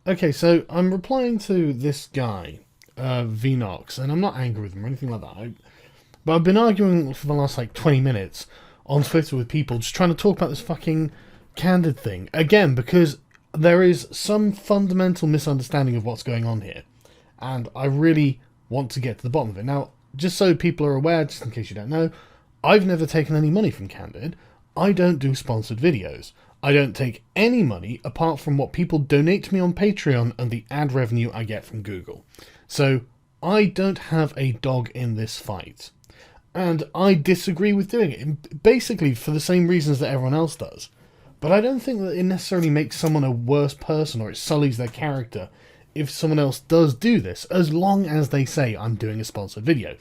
Okay, so I'm replying to this guy, Vnox, and I'm not angry with him or anything like that. But I've been arguing for the last like 20 minutes on Twitter with people just trying to talk about this fucking candid thing. Again, because there is some fundamental misunderstanding of what's going on here. And I really want to get to the bottom of it. Now, just so people are aware, just in case you don't know, I've never taken any money from Candid. I don't do sponsored videos. I don't take any money apart from what people donate to me on Patreon and the ad revenue I get from Google. So I don't have a dog in this fight. And I disagree with doing it, basically for the same reasons that everyone else does. But I don't think that it necessarily makes someone a worse person or it sullies their character if someone else does do this, as long as they say I'm doing a sponsored video.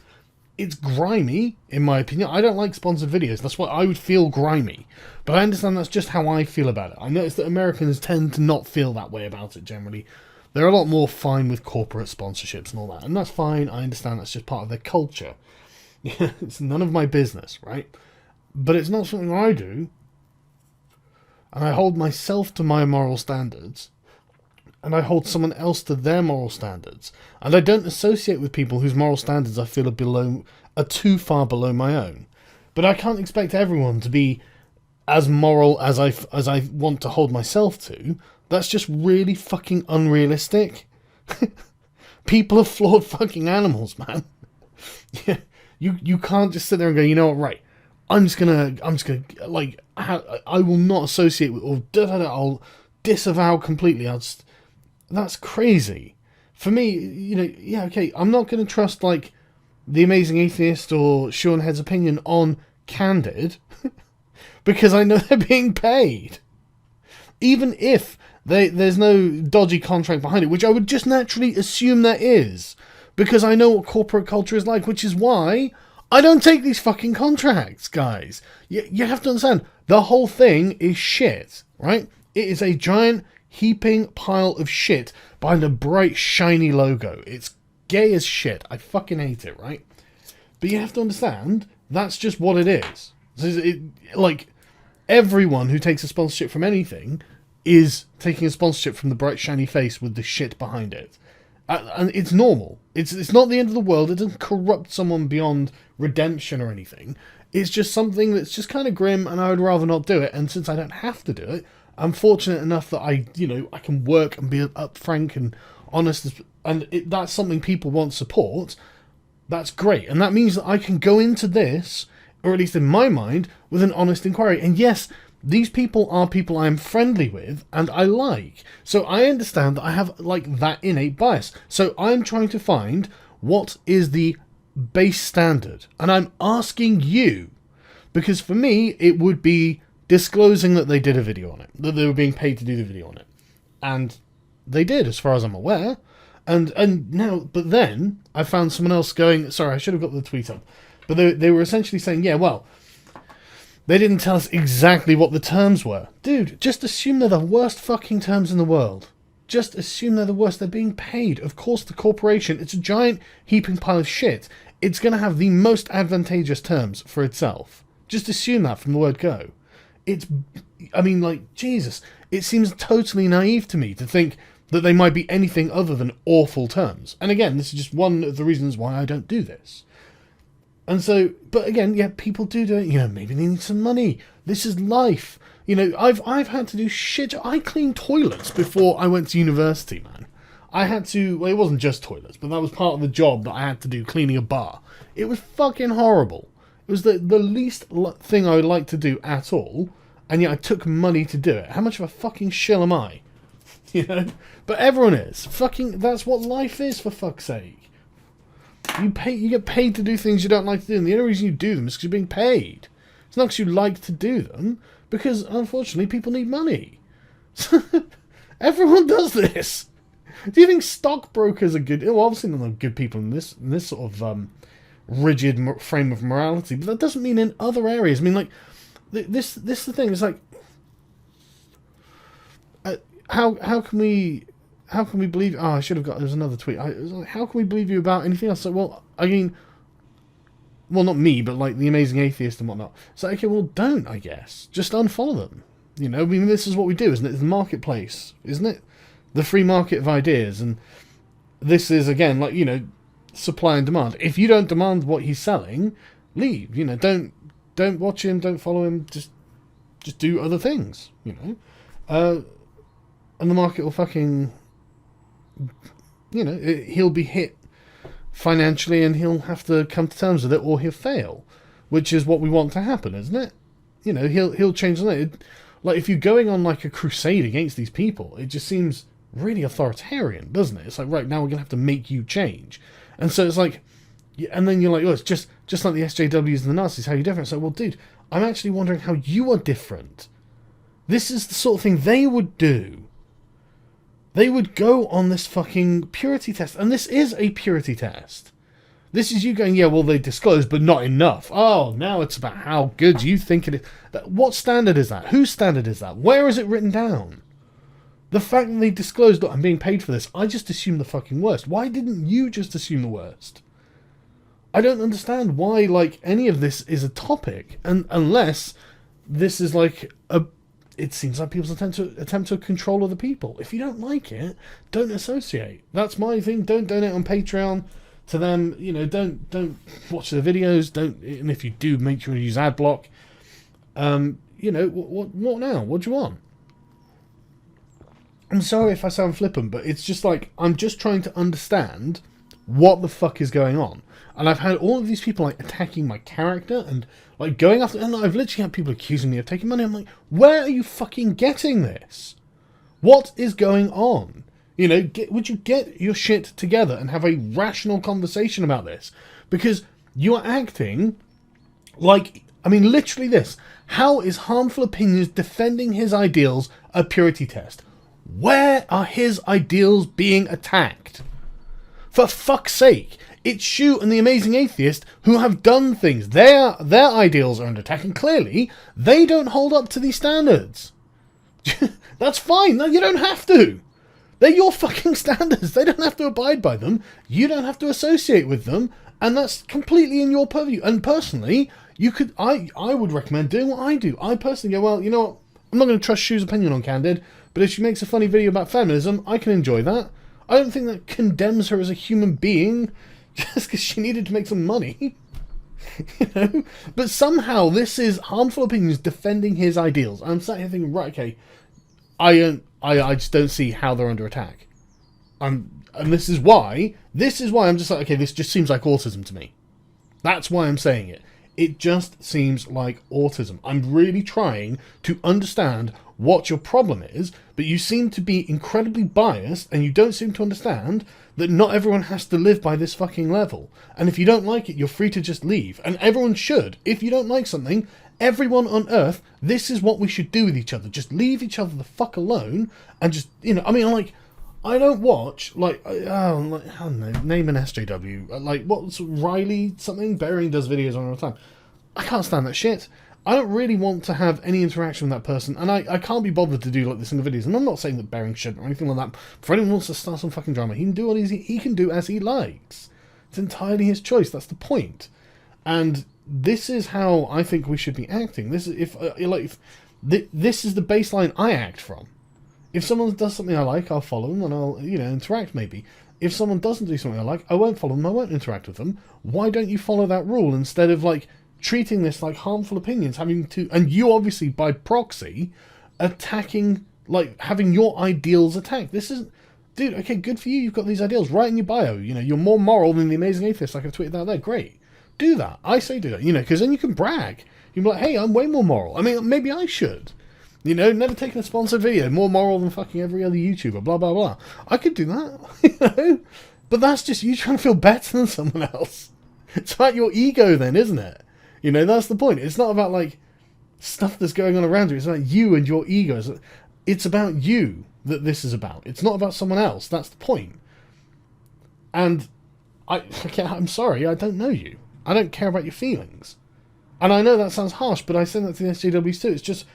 It's grimy, in my opinion. I don't like sponsored videos. That's why I would feel grimy. But I understand that's just how I feel about it. I notice that Americans tend to not feel that way about it generally. They're a lot more fine with corporate sponsorships and all that. And that's fine. I understand that's just part of their culture. It's none of my business, right? But it's not something I do. And I hold myself to my moral standards. And I hold someone else to their moral standards. And I don't associate with people whose moral standards I feel are too far below my own. But I can't expect everyone to be as moral as I want to hold myself to. That's just really fucking unrealistic. People are flawed fucking animals, man. Yeah, you can't just sit there and go, you know what, right? I'm just gonna like I will not associate with or I'll disavow completely. That's crazy. For me, yeah, okay, I'm not going to trust, like, The Amazing Atheist or Sean Head's opinion on Candid because I know they're being paid. Even if there's no dodgy contract behind it, which I would just naturally assume there is, because I know what corporate culture is like, which is why I don't take these fucking contracts, guys. You have to understand, the whole thing is shit, right? It is a giant heaping pile of shit behind a bright, shiny logo. It's gay as shit. I fucking hate it, right? But you have to understand, that's just what it is. Like, everyone who takes a sponsorship from anything is taking a sponsorship from the bright, shiny face with the shit behind it. And it's normal. It's not the end of the world. It doesn't corrupt someone beyond redemption or anything. It's just something that's just kind of grim, and I would rather not do it. And since I don't have to do it, I'm fortunate enough that I can work and be upfront and honest, and that's something people want support. That's great, and that means that I can go into this, or at least in my mind, with an honest inquiry. And yes, these people are people I'm friendly with and I like, so I understand that I have like that innate bias. So I'm trying to find what is the base standard, and I'm asking you, because for me it would be disclosing that they did a video on it, that they were being paid to do the video on it. And they did, as far as I'm aware. And now, but then, I found someone else going, sorry, I should have got the tweet up, but they were essentially saying, yeah, well, they didn't tell us exactly what the terms were. Dude, just assume they're the worst fucking terms in the world. Just assume they're the worst. They're being paid. Of course, the corporation, it's a giant heaping pile of shit. It's going to have the most advantageous terms for itself. Just assume that from the word go. Jesus, it seems totally naive to me to think that they might be anything other than awful terms. And again, this is just one of the reasons why I don't do this. And so, but again, yeah, people do it, maybe they need some money. This is life. I've had to do shit. I cleaned toilets before I went to university, man. I had to, well, it wasn't just toilets, but that was part of the job that I had to do, cleaning a bar. It was fucking horrible. It was the least thing I would like to do at all, and yet I took money to do it. How much of a fucking shill am I? But everyone is. Fucking, that's what life is, for fuck's sake. You get paid to do things you don't like to do, and the only reason you do them is because you're being paid. It's not because you like to do them, because, unfortunately, people need money. Everyone does this. Do you think stockbrokers are good? Well, obviously they're not good people in this sort of rigid frame of morality, but that doesn't mean in other areas. I mean, like, this is the thing. It's like, how can we believe? Oh, I should have got. There's another tweet. Like, how can we believe you about anything else? So, well, I mean, well, not me, but like the Amazing Atheist and whatnot. So, okay, well, don't. I guess just unfollow them. I mean, this is what we do, isn't it? It's the marketplace, isn't it? the free market of ideas. And this is, again, like, supply and demand. If you don't demand what he's selling, leave. Don't watch him, don't follow him, just do other things, and the market will fucking, he'll be hit financially, and he'll have to come to terms with it, or he'll fail, which is what we want to happen, isn't it? He'll change the like, if you're going on like a crusade against these people, it just seems really authoritarian, doesn't it? It's like, right, now we're gonna have to make you change. And so it's like, and then you're like, oh, it's just like the SJWs and the Nazis, how are you different? So, well, dude, I'm actually wondering how you are different. This is the sort of thing they would do. They would go on this fucking purity test, and this is a purity test. This is you going, yeah, well, they disclosed, but not enough. Oh, now it's about how good you think it is. What standard is that? Whose standard is that? Where is it written down? The fact that they disclosed, look, I'm being paid for this, I just assumed the fucking worst. Why didn't you just assume the worst? I don't understand why, like, any of this is a topic, and unless this is like it seems like people's attempt to control other people. If you don't like it, don't associate. That's my thing. Don't donate on Patreon to them. Don't watch their videos. And if you do, make sure you use ad block. What now? What do you want? I'm sorry if I sound flippant, but it's just like, I'm just trying to understand what the fuck is going on. And I've had all of these people like attacking my character and like going after, and I've literally had people accusing me of taking money. I'm like, where are you fucking getting this? What is going on? Would you get your shit together and have a rational conversation about this? Because you are acting like, literally this. How is Harmful Opinions defending his ideals a purity test? Where are his ideals being attacked? For fuck's sake, it's Shu and the Amazing Atheist who have done things. Their ideals are under attack, and clearly they don't hold up to these standards. That's fine. No, you don't have to. They're your fucking standards. They don't have to abide by them. You don't have to associate with them, and that's completely in your purview. And personally, I would recommend doing what I do. I personally go, well, you know what? I'm not going to trust Shu's opinion on Candid, but if she makes a funny video about feminism, I can enjoy that. I don't think that condemns her as a human being just because she needed to make some money. But somehow this is Harmful Opinions defending his ideals. I'm sat here thinking, right, okay, I just don't see how they're under attack. And this is why I'm just like, okay, this just seems like autism to me. That's why I'm saying it. It just seems like autism. I'm really trying to understand what your problem is, but you seem to be incredibly biased, and you don't seem to understand that not everyone has to live by this fucking level. And if you don't like it, you're free to just leave. And everyone should. If you don't like something, everyone on Earth, this is what we should do with each other. Just leave each other the fuck alone, and just, I don't watch, I don't know, name an SJW. What's Riley something? Bering does videos on all the time. I can't stand that shit. I don't really want to have any interaction with that person, and I can't be bothered to do like this in the videos. And I'm not saying that Bering shouldn't or anything like that. If anyone wants to start some fucking drama, he can do what he can do as he likes. It's entirely his choice. That's the point. And this is how I think we should be acting. This is this is the baseline I act from. If someone does something I like, I'll follow them and I'll interact maybe. If someone doesn't do something I like, I won't follow them. I won't interact with them. Why don't you follow that rule instead of treating this like Harmful Opinions, and you obviously by proxy attacking, having your ideals attacked? This isn't, dude. Okay, good for you. You've got these ideals right in your bio. You're more moral than the Amazing Atheist. Like I've tweeted that there. Great, do that. I say do that. Because then you can brag. You can be like, hey, I'm way more moral. Maybe I should. Never taken a sponsored video, more moral than fucking every other YouTuber. Blah blah blah. I could do that. But that's just you trying to feel better than someone else. It's about your ego, then, isn't it? That's the point. It's not about, stuff that's going on around you. It's about you and your ego. It's about you that this is about. It's not about someone else. That's the point. And I'm sorry, I don't know you. I don't care about your feelings. And I know that sounds harsh, but I send that to the SJWs too. It's just,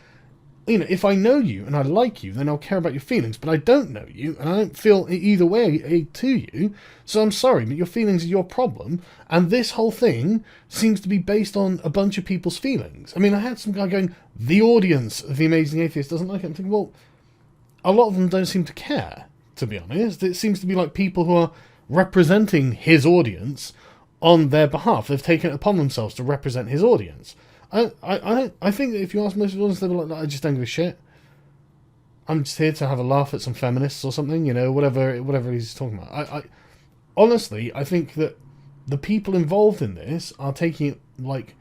if I know you and I like you, then I'll care about your feelings. But I don't know you, and I don't feel either way to you. So I'm sorry, but your feelings are your problem. And this whole thing seems to be based on a bunch of people's feelings. I had some guy going, the audience of The Amazing Atheist doesn't like it. I'm thinking, well, a lot of them don't seem to care. to be honest. It seems to be like people who are representing his audience on their behalf. They've taken it upon themselves to represent his audience. I think that if you ask most of the audience, they'll be like, I just don't give a shit. I'm just here to have a laugh at some feminists or something, whatever he's talking about. I honestly, I think that the people involved in this are taking it, like,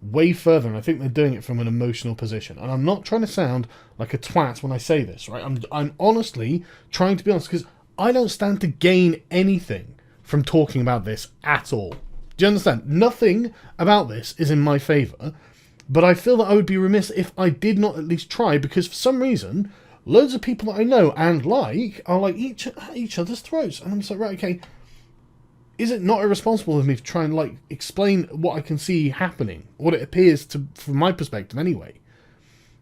way further, and I think they're doing it from an emotional position. And I'm not trying to sound like a twat when I say this, right? I'm honestly trying to be honest, because I don't stand to gain anything from talking about this at all. Do you understand? Nothing about this is in my favour, but I feel that I would be remiss if I did not at least try, because for some reason, loads of people that I know and like are like each other's throats. And I'm just like, right, okay, is it not irresponsible of me to try and, like, explain what I can see happening, what it appears to, from my perspective anyway?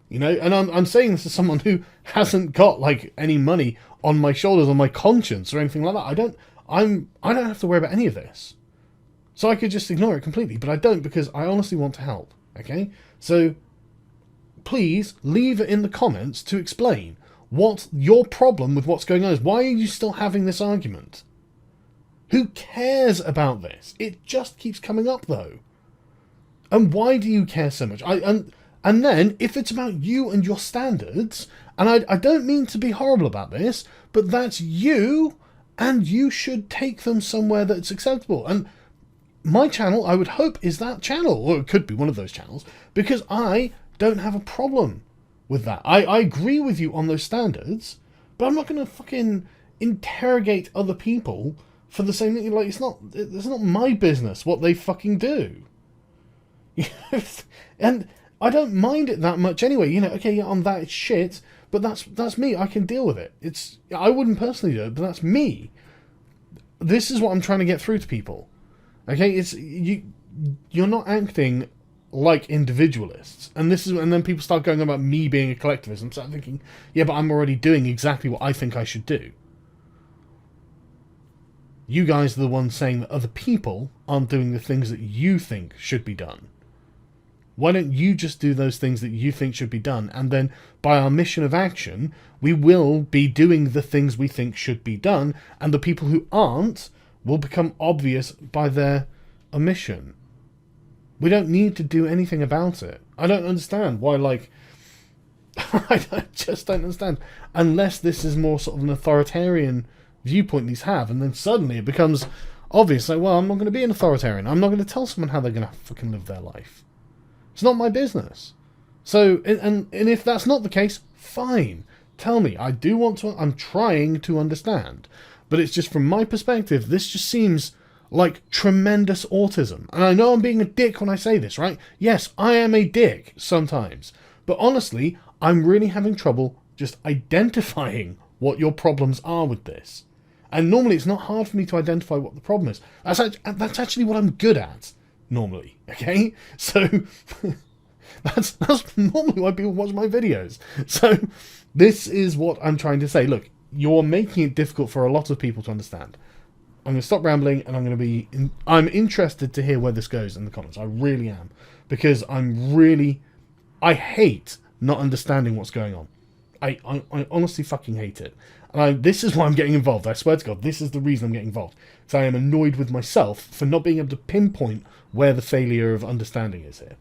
And I'm saying this as someone who hasn't got, like, any money on my shoulders, on my conscience, or anything like that. I don't have to worry about any of this. So I could just ignore it completely, but I don't, because I honestly want to help, okay? So please leave it in the comments to explain what your problem with what's going on is. Why are you still having this argument? Who cares about this? It just keeps coming up, though. And why do you care so much? And then, if it's about you and your standards, and I don't mean to be horrible about this, but that's you, and you should take them somewhere that's acceptable. And my channel, I would hope, is that channel, or it could be one of those channels, because I don't have a problem with that. I agree with you on those standards, but I'm not going to fucking interrogate other people for the same thing. Like, it's not my business what they fucking do. And I don't mind it that much anyway. Okay, yeah, on that, it's shit, but that's me. I can deal with it. I wouldn't personally do it, but that's me. This is what I'm trying to get through to people. Okay, you're not acting like individualists, and then people start going about me being a collectivist, and start thinking, yeah, but I'm already doing exactly what I think I should do. You guys are the ones saying that other people aren't doing the things that you think should be done. Why don't you just do those things that you think should be done, and then by our mission of action, we will be doing the things we think should be done, and the people who aren't will become obvious by their omission. We don't need to do anything about it. I don't understand why, like, I just don't understand. Unless this is more sort of an authoritarian viewpoint these have, and then suddenly it becomes obvious, like, well, I'm not going to be an authoritarian. I'm not going to tell someone how they're going to fucking live their life. It's not my business. So, and if that's not the case, fine. Tell me. I'm trying to understand. But it's just, from my perspective, this just seems like tremendous autism. And I know I'm being a dick when I say this, right? Yes, I am a dick sometimes. But honestly, I'm really having trouble just identifying what your problems are with this. And normally it's not hard for me to identify what the problem is. That's actually what I'm good at, normally, okay? So, that's normally why people watch my videos. So, this is what I'm trying to say. Look, you're making it difficult for a lot of people to understand. I'm going to stop rambling, and I'm interested to hear where this goes in the comments. I really am. Because I hate not understanding what's going on. I honestly fucking hate it. And this is why I'm getting involved. I swear to God, this is the reason I'm getting involved. So I am annoyed with myself for not being able to pinpoint where the failure of understanding is here.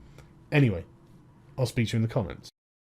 Anyway, I'll speak to you in the comments.